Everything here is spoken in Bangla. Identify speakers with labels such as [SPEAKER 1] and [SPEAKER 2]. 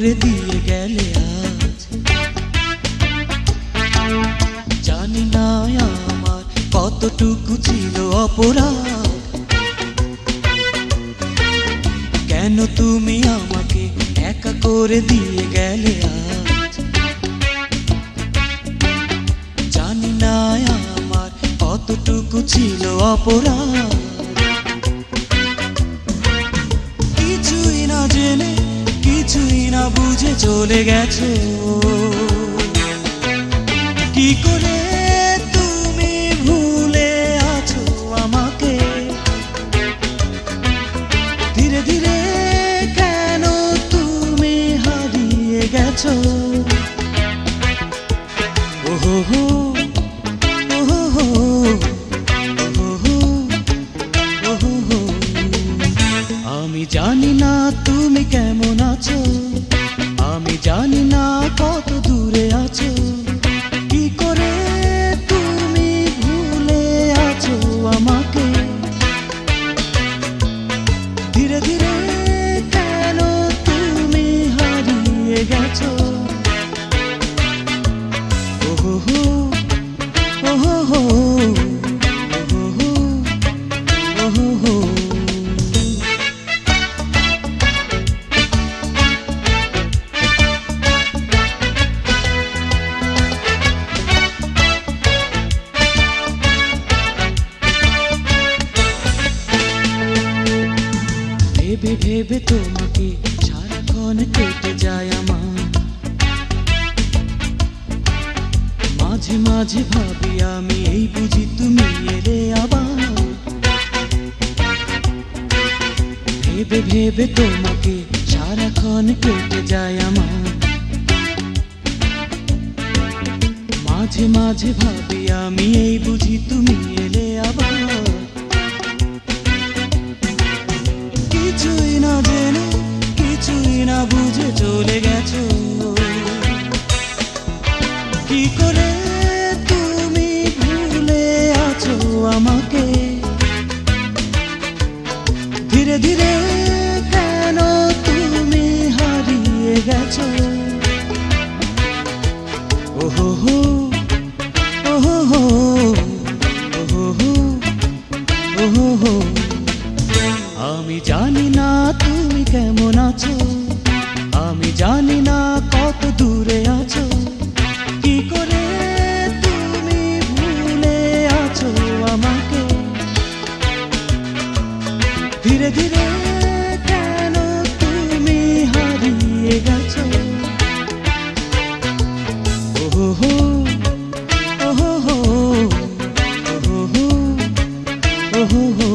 [SPEAKER 1] করে দিয়ে গেলে আজ। জানি না আমার কতটুকু ছিল অপরাধ, কেন তুমি আমাকে একা করে দিয়ে গেলে আজ। জানি না আমার কতটুকু ছিল অপরাধ, কিছুই না জেনে কিছুই না বুঝে চলে গেছো। কি করে তুমি ভুলে আছো আমাকে, ধীরে ধীরে কেন তুমি হারিয়ে গেছো। ওহো হো, ওহো হো, ওহো হো, ওহো হো। আমি জানি না তুমি কেমন আছো, আমি জানি না কত দূরে আছো। কি করে তুমি ভুলে আছো আমাকে, ধীরে ধীরে কেন তুমি হারিয়ে গেছো। ওহো হো, ওহো হো, ওহো হো, ওহো হো। ভেবে ভেবে তোমাকে সারাক্ষণ কেটে যায় আমার, মাঝে মাঝে ভাবি আমি এই বুঝি তুমি এলে আবার। ভেবে ভেবে তোমাকে সারাক্ষণ কেটে যায় আমার, মাঝে মাঝে ভাবি আমি এই বুঝি তুমি এলে আবার। কিছুই না জেনে কিছুই না বুঝে চলে গেছো। কি করে তুমি ভুলে আছো আমাকে, ধীরে ধীরে কেন তুমি হারিয়ে গেছো। ওহো হো, ওহো হো, ওহো হো, ওহো হো। আমি জানি না তুমি কেমন আছো, আমি জানি না কত দূরে আছো। কি করে তুমি ভুলে আছো আমাকে, ধীরে ধীরে কেন তুমি হারিয়ে গেছো। ওহো হো, ওহো হো, ওহো হো, ওহো হো।